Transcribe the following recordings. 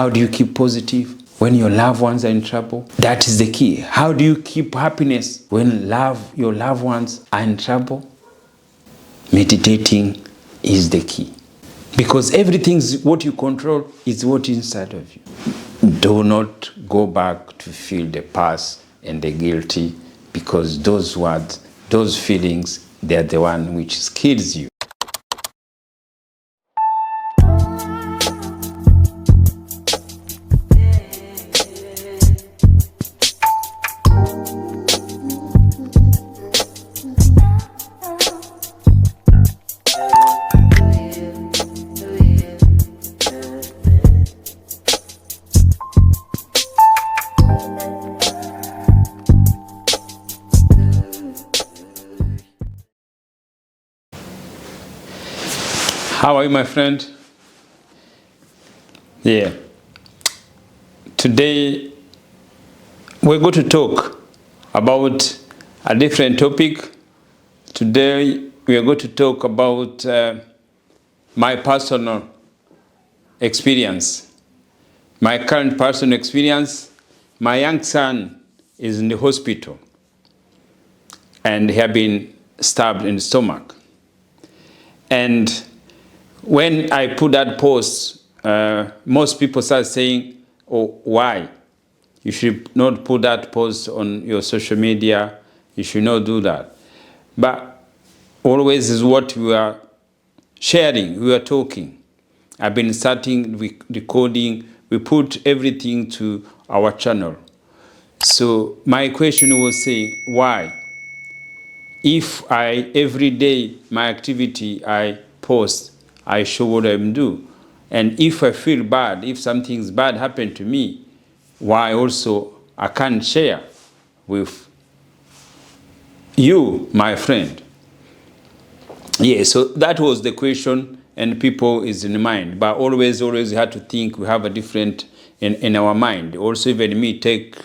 How do you keep positive when your loved ones are in trouble? That is the key. How do you keep happiness when your loved ones are in trouble? Meditating is the key. Because everything, what you control is what is inside of you. Do not go back to feel the past and the guilty, because those words, those feelings, they're the one which kills you. How are you, my friend? Yeah. Today, we're going to talk about a different topic. Today, we are going to talk about my personal experience. My current personal experience. My young son is in the hospital, and he has been stabbed in the stomach. And when I put that post, most people start saying, oh, why? You should not put that post on your social media. You should not do that. But always is what we are sharing, we are talking. I've been starting recording. We put everything to our channel. So my question was saying, why? If every day, my activity, I post, I show what I'm doing. And if I feel bad, if something's bad happened to me, why also I can't share with you, my friend? Yeah, so that was the question, and people is in mind. But always you have to think, we have a different in our mind. Also, even me take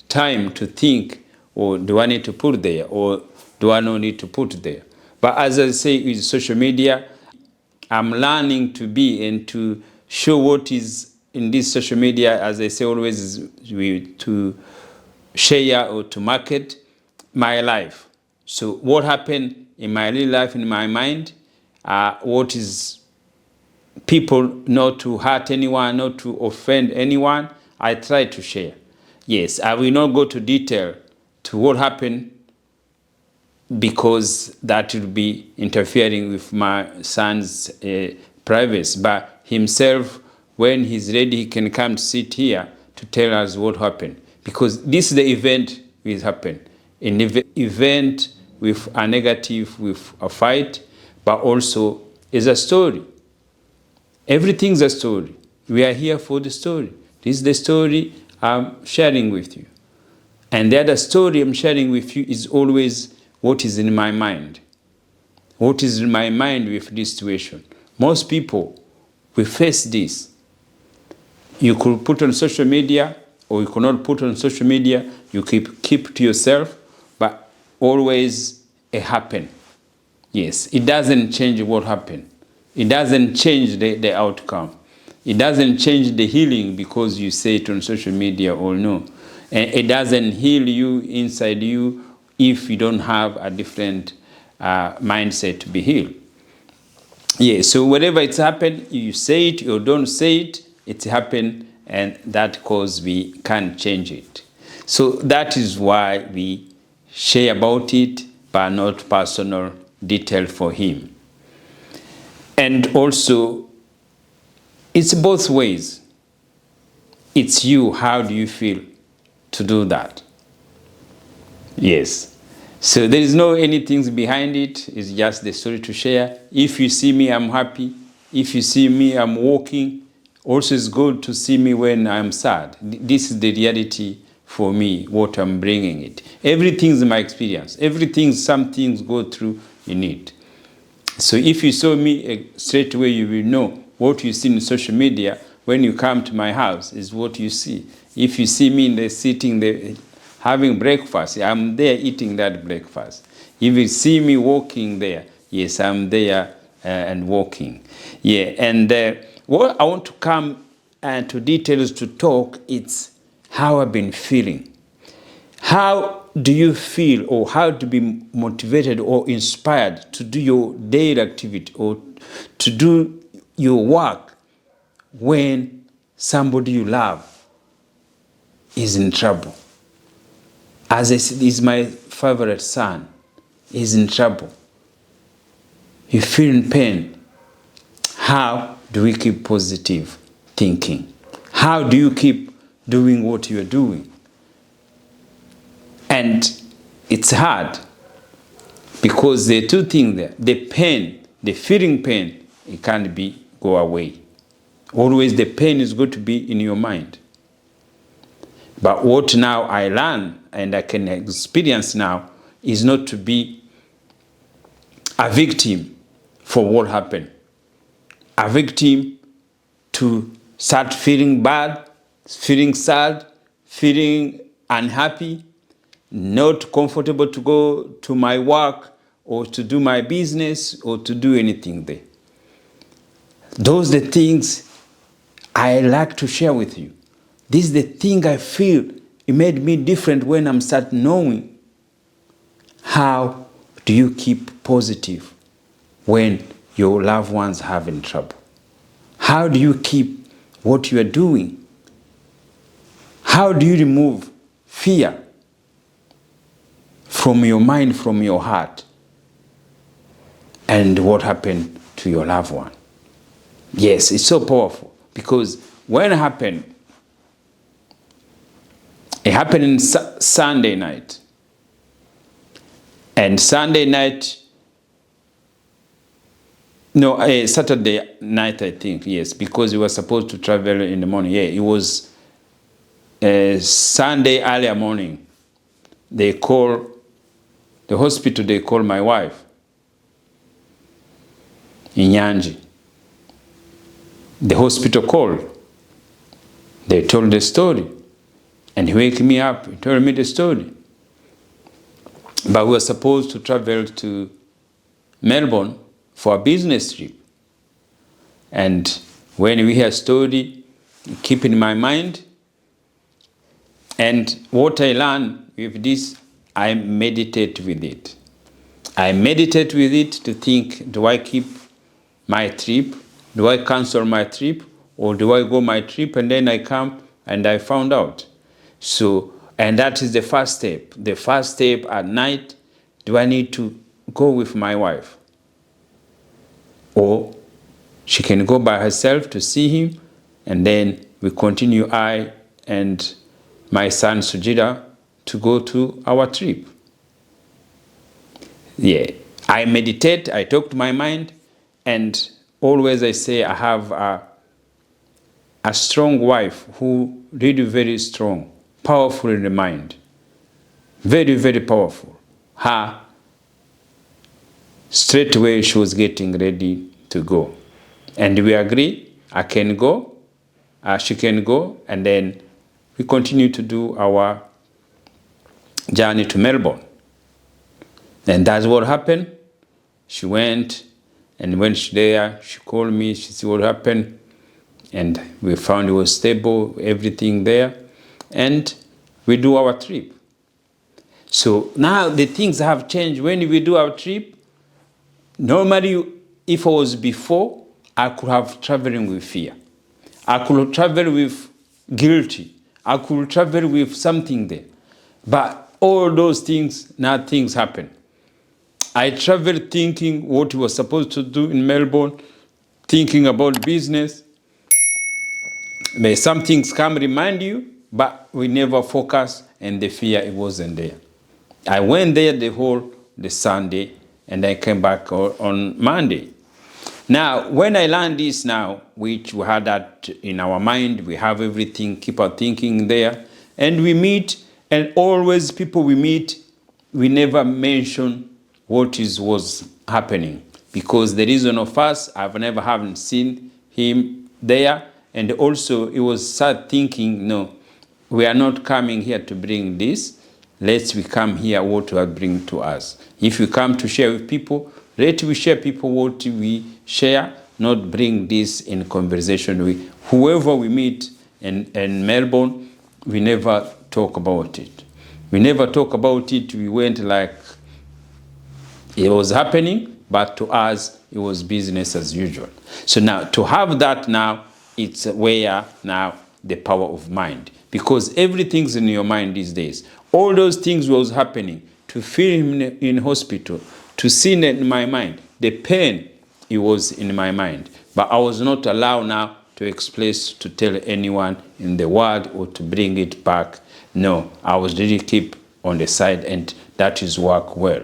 time to think, or do I need to put there, or do I not need to put there? But as I say, with social media, I'm learning to be and to show what is in this social media, as I say always, is to share or to market my life. So what happened in my real life, in my mind, what is people, not to hurt anyone, not to offend anyone, I try to share. Yes, I will not go to detail to what happened, because that will be interfering with my son's privacy. But himself, when he's ready, he can come to sit here to tell us what happened. Because this is the event will happen. An event with a negative, with a fight, but also is a story. Everything's a story. We are here for the story. This is the story I'm sharing with you. And the other story I'm sharing with you is always what is in my mind. What is in my mind with this situation? Most people will face this. You could put on social media, or you could not put on social media. You keep to yourself, but always it happen. Yes, it doesn't change what happened. It doesn't change the outcome. It doesn't change the healing because you say it on social media or no. And it doesn't heal you inside you if you don't have a different mindset to be healed. Yeah, so whatever it's happened, you say it or don't say it, it's happened, and that cause we can't change it. So that is why we share about it, but not personal detail for him. And also, it's both ways. It's you, how do you feel to do that? Yes. So there is no anything behind it. It's just the story to share. If you see me, I'm happy. If you see me, I'm walking. Also, it's good to see me when I'm sad. This is the reality for me, what I'm bringing it. Everything's my experience. Everything, some things go through in it. So if you saw me straight away, you will know what you see in social media. When you come to my house is what you see. If you see me in the sitting there having breakfast, I'm there eating that breakfast. If you see me walking there, yes, I'm there and walking. Yeah, and what I want to come to details to talk, it's how I've been feeling. How do you feel, or how to be motivated or inspired to do your daily activity or to do your work when somebody you love is in trouble? As I said, is my favorite son is in trouble. You feel in pain. How do we keep positive thinking? How do you keep doing what you're doing? And it's hard because there are two things there. The pain, the feeling pain, it can't go away. Always the pain is going to be in your mind. But what now I learn and I can experience now is not to be a victim for what happened. A victim to start feeling bad, feeling sad, feeling unhappy, not comfortable to go to my work or to do my business or to do anything there. Those are the things I like to share with you. This is the thing I feel it made me different when I'm start knowing how do you keep positive when your loved ones are having trouble. How do you keep what you are doing? How do you remove fear from your mind, from your heart? And what happened to your loved one? Yes, it's so powerful because when it happened on Sunday night. And Sunday night, no, Saturday night, I think, yes, because we were supposed to travel in the morning. Yeah, it was Sunday early morning. The hospital, they call my wife in Nyanji. The hospital called. They told the story. And he waked me up, he told me the story. But we were supposed to travel to Melbourne for a business trip. And when we hear story, keep in my mind. And what I learned with this, I meditate with it. I meditate with it to think, do I keep my trip? Do I cancel my trip? Or do I go my trip and then I come and I found out? So, and that is the first step. The first step at night, do I need to go with my wife? Or she can go by herself to see him, and then we continue, I and my son Sujira, to go to our trip. Yeah, I meditate, I talk to my mind, and always I say I have a strong wife who really very strong, powerful in the mind, very, very powerful. Her, straight away she was getting ready to go. And we agree, I can go, she can go, and then we continue to do our journey to Melbourne. And that's what happened. She went, and when she there, she called me, she said what happened, and we found it was stable, everything there, and we do our trip. So now the things have changed. When we do our trip, normally if I was before, I could have traveling with fear. I could travel with guilty. I could travel with something there. But all those things, now things happen. I traveled thinking what we were supposed to do in Melbourne, thinking about business. May some things come remind you, but we never focus, and the fear, it wasn't there. I went there the Sunday, and I came back on Monday. Now, when I learned this now, which we had that in our mind, we have everything, keep our thinking there, and we meet, and always people we meet, we never mention what was happening, because the reason of us, I've never haven't seen him there, and also it was sad thinking, no, we are not coming here to bring this. Let's we come here what will bring to us. If we come to share with people, let we share people what we share, not bring this in conversation with whoever we meet in Melbourne. We never talk about it. We never talk about it. We went like it was happening, but to us, it was business as usual. So now, to have that now, it's where now the power of mind. Because everything's in your mind these days. All those things was happening. To feel him in hospital, to see it in my mind. The pain, it was in my mind. But I was not allowed now to express, to tell anyone in the world or to bring it back. No, I was really keep on the side, and that is work well.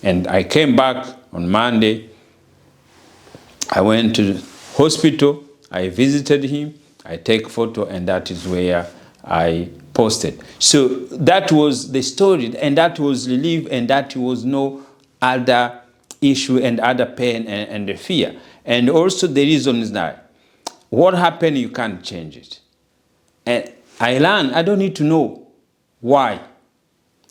And I came back on Monday. I went to the hospital. I visited him. I take photo, and that is where I posted. So that was the story, and that was relief, and that was no other issue and other pain and the fear. And also the reason is that what happened, you can't change it. And I learned, I don't need to know why.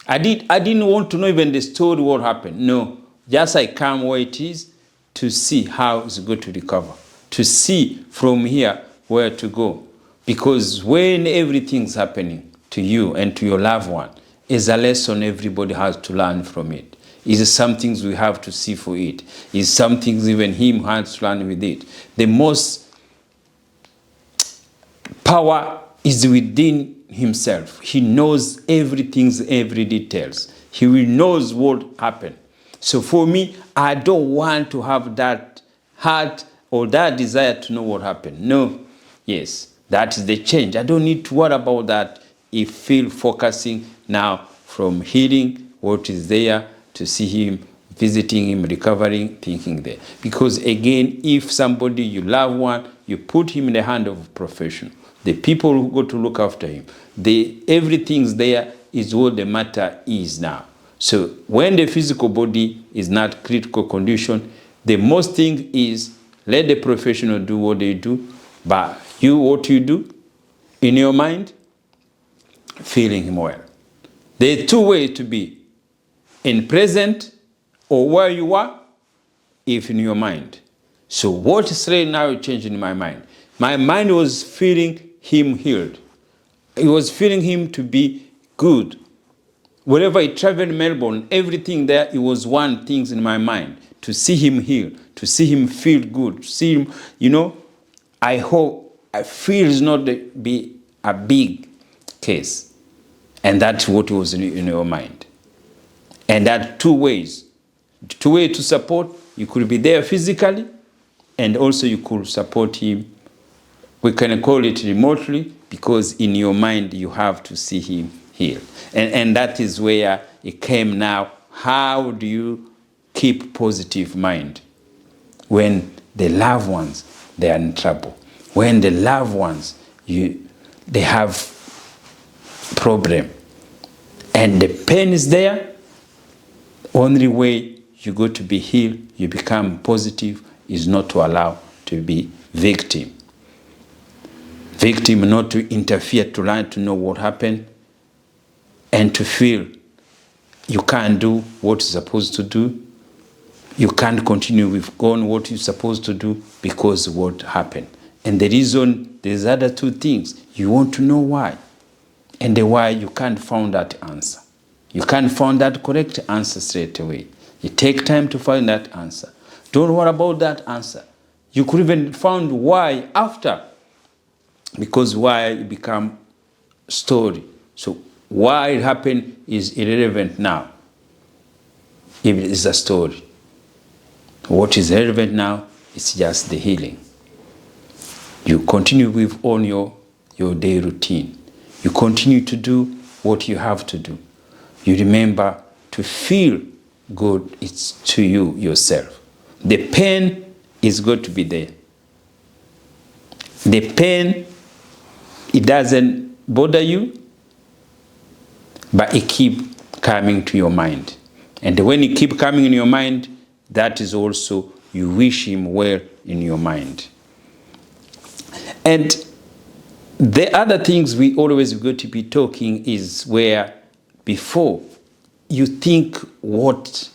I didn't want to know even the story, what happened. No, just I come where it is to see how it's going to recover, to see from here where to go. Because when everything's happening to you and to your loved one, is a lesson everybody has to learn from it. Is some things we have to see for it. Is some things even him has to learn with it. The most power is within himself. He knows everything, every details. He knows what happened. So for me, I don't want to have that heart or that desire to know what happened. No. Yes, that is the change. I don't need to worry about that. I feel focusing now from healing what is there, to see him, visiting him, recovering, thinking there. Because again, if somebody you love one, you put him in the hand of a professional. The people who go to look after him, everything's there is what the matter is now. So when the physical body is not critical condition, the most thing is let the professional do what they do, but you, what you do in your mind, feeling him well. There are two ways to be, in present or where you are, if in your mind. So what is right now changing in my mind? My mind was feeling him healed. It was feeling him to be good. Wherever I traveled in Melbourne, everything there, it was one thing in my mind. To see him heal, to see him feel good, to see him, I feel it's not be a big case. And that's what was in your mind. And that two ways. Two ways to support. You could be there physically, and also you could support him. We can call it remotely, because in your mind you have to see him heal. And that is where it came now. How do you keep positive mind when the loved ones, they are in trouble? When the loved ones, they have problem. And the pain is there. Only way you go to be healed, you become positive, is not to allow to be victim. Victim, not to interfere, to learn to know what happened, and to feel you can't do what you're supposed to do. You can't continue with going what you're supposed to do because of what happened. And the reason, there's other two things. You want to know why. And the why, you can't find that answer. You can't find that correct answer straight away. You take time to find that answer. Don't worry about that answer. You could even find why after. Because why it become story. So why it happened is irrelevant now. If it is a story. What is relevant now is just the healing. You continue with on your day routine. You continue to do what you have to do. You remember to feel good, it's to you yourself. The pain is going to be there. The pain, it doesn't bother you, but it keeps coming to your mind. And when it keeps coming in your mind, that is also, you wish him well in your mind. And the other things we always go to be talking is where before you think what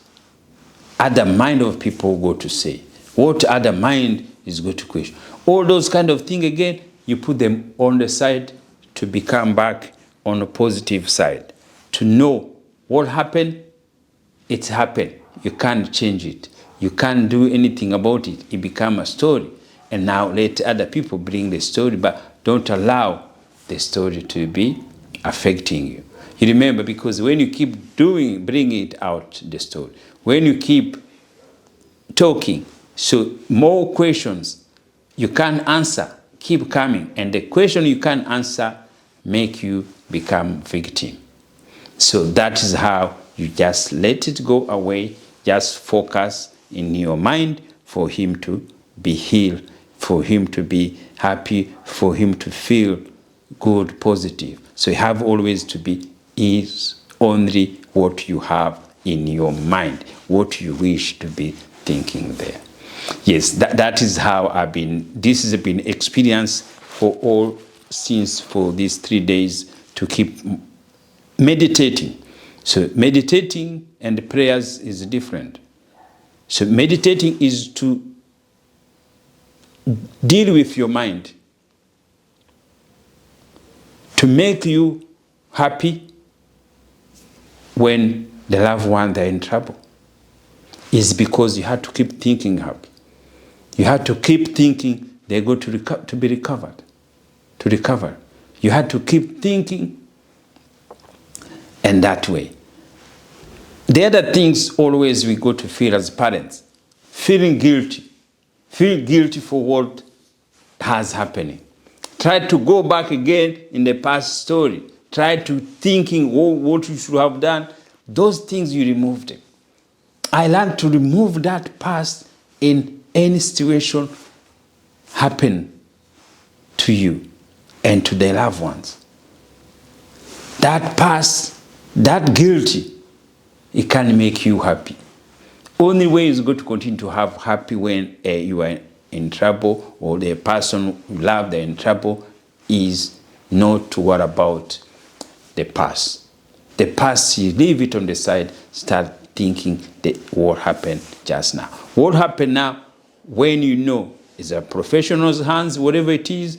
other mind of people go to say, what other mind is go to question. All those kind of things, again, you put them on the side to become back on the positive side. To know what happened, it's happened. You can't change it. You can't do anything about it. It become a story. And now let other people bring the story, but don't allow the story to be affecting you. You remember, because when you keep bring it out, the story, when you keep talking, so more questions you can't answer keep coming, and the question you can't answer make you become victim. So that is how you just let it go away, just focus in your mind for him to be healed, for him to be happy, for him to feel good, positive. So you have always to be is only what you have in your mind, what you wish to be thinking there. Yes, that is how this has been experience for all since for these 3 days to keep meditating. So meditating and prayers is different. So meditating is to deal with your mind, to make you happy when the loved ones are in trouble. Is because you have to keep thinking happy. You have to keep thinking they're going to be recovered, to recover. You have to keep thinking, and that way. The other things always we go to feel as parents, feeling guilty. Feel guilty for what has happened. Try to go back again in the past story. Try to thinking what you should have done. Those things you removed them. I learned to remove that past in any situation happen to you and to their loved ones. That past, that guilty, it can make you happy. Only way is going to continue to have happy when you are in trouble, or the person you love they're in trouble, is not to worry about the past. The past, you leave it on the side, start thinking what happened just now. What happened now, when you know is a professional's hands, whatever it is,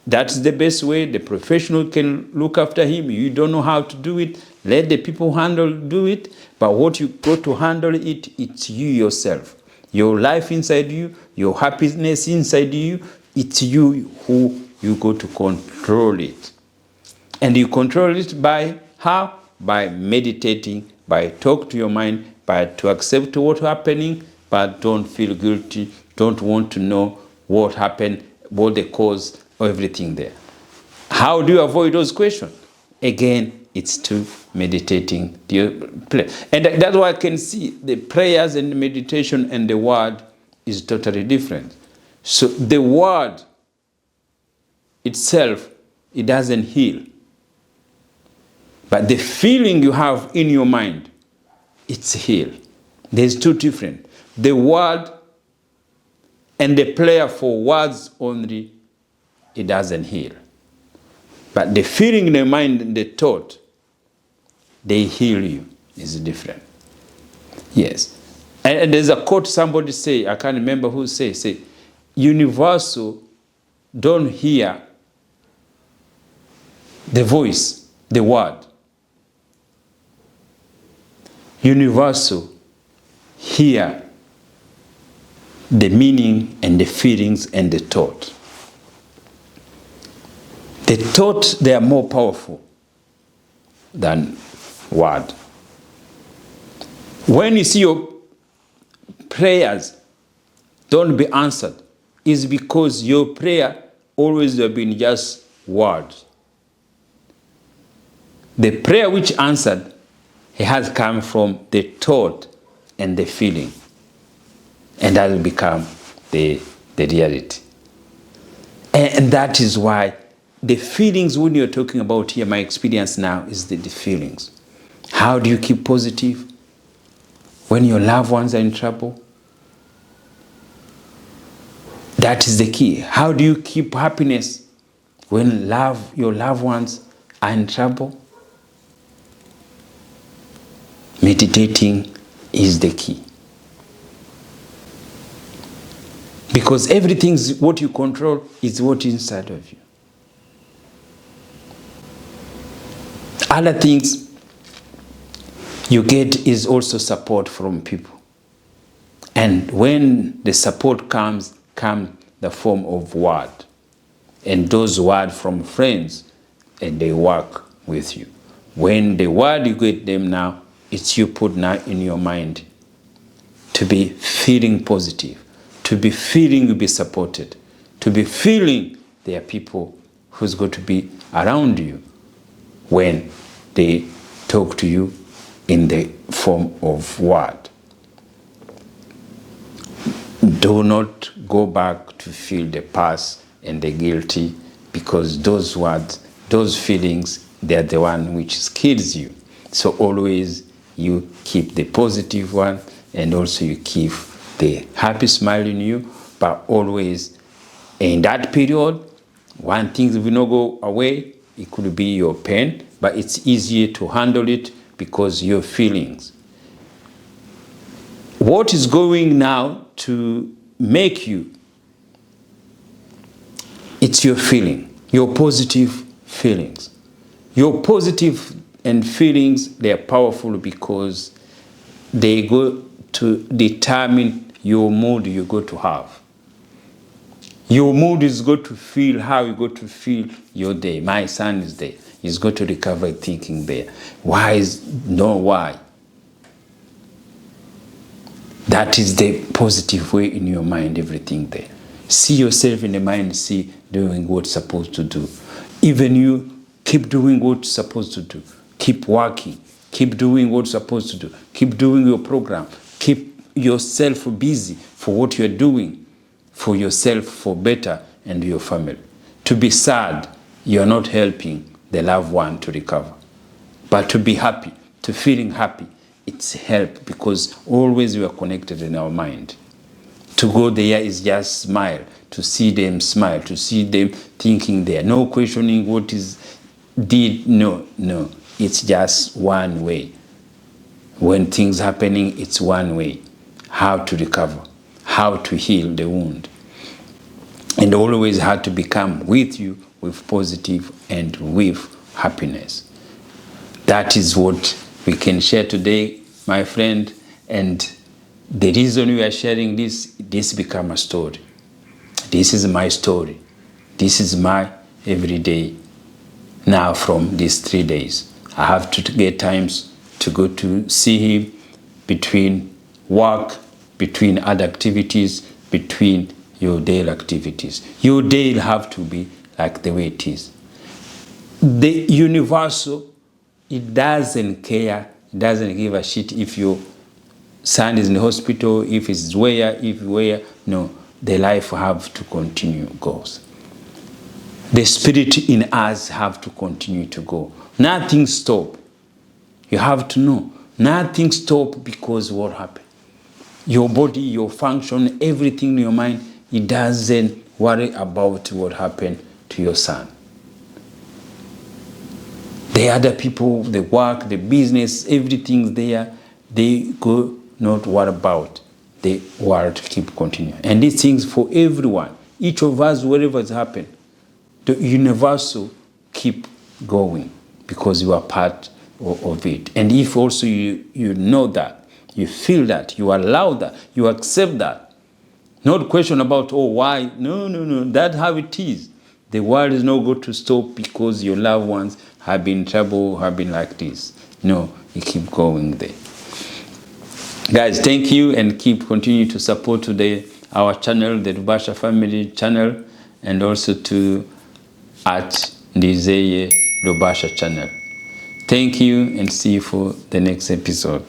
that's the best way. The professional can look after him. You don't know how to do it, let the people do it. But what you got to handle it, it's you yourself. Your life inside you, your happiness inside you, it's you who you go to control it. And you control it by how? By meditating, by talk to your mind, by to accept what's happening, but don't feel guilty, don't want to know what happened, what the cause, everything there. How do you avoid those questions? Again, it's to meditating. And that's why I can see the prayers and the meditation and the word is totally different. So the word itself, it doesn't heal. But the feeling you have in your mind, it's healed. There's two different. The word and the prayer for words only, it doesn't heal. But the feeling in the mind and the thought, they heal you, is different. Yes. And there's a quote somebody say, I can't remember who say, universal don't hear the voice, the word. Universal hear the meaning and the feelings and the thought. The thought, they are more powerful than word. When you see your prayers don't be answered, is because your prayer always have been just words. The prayer which answered, it has come from the thought and the feeling, and that will become the reality. And that is why the feelings, when you're talking about here, my experience now is the feelings. How do you keep positive when your loved ones are in trouble? That is the key. How do you keep happiness when your loved ones are in trouble? Meditating is the key. Because everything's what you control is what is inside of you. Other things you get is also support from people. And when the support comes the form of word. And those words from friends, and they work with you. When the word you get them now, it's you put now in your mind to be feeling positive, to be feeling you be supported, to be feeling there are people who's going to be around you when they talk to you in the form of word. Do not go back to feel the past and the guilty, because those words, those feelings, they're the one which kills you. So always you keep the positive one, and also you keep the happy smile in you, but always in that period, one thing will not go away. It could be your pain, but it's easier to handle it because your feelings. What is going now to make you, it's your feeling, your positive feelings. Your positive and feelings, they are powerful because they go to determine your mood you're going to have. Your mood is going to feel how you're going to feel your day. My son is there. He's going to recover thinking there. Why? That is the positive way in your mind, everything there. See yourself in the mind, see doing what's supposed to do. Even you, keep doing what's supposed to do. Keep working. Keep doing what's supposed to do. Keep doing your program. Keep yourself busy for what you're doing, for yourself, for better, and your family. To be sad, you're not helping the loved one to recover. But to be happy, to feeling happy, it's help, because always we are connected in our mind. To go there is just smile, to see them smile, to see them thinking there. No questioning what is did, no. It's just one way. When things happening, it's one way. How to recover, how to heal the wound. And always how to become with you with positive and with happiness. That is what we can share today, my friend. And the reason we are sharing this become a story. This is my story. This is my everyday now from these 3 days. I have to get times to go to see him between work, between other activities, between your daily activities. Your day will have to be like the way it is. The universal, it doesn't care, it doesn't give a shit if your son is in the hospital, if it's where, no, the life have to continue goes. The spirit in us have to continue to go. Nothing stop. You have to know, nothing stop because what happened. Your body, your function, everything in your mind, it doesn't worry about what happened to your son. The other people, the work, the business, everything's there, they go not worry about. The world keep continuing. And these things for everyone, each of us, wherever it's happened, the universal keep going because you are part of it. And if also you know that, you feel that, you allow that, you accept that, not question about, oh, why? No, that's how it is. The world is not going to stop because your loved ones have been in trouble, have been like this. No, you keep going there. Guys, thank you, and continue to support today our channel, the Rubasha family channel, and also to at Ndizeye Rubasha channel. Thank you, and see you for the next episode.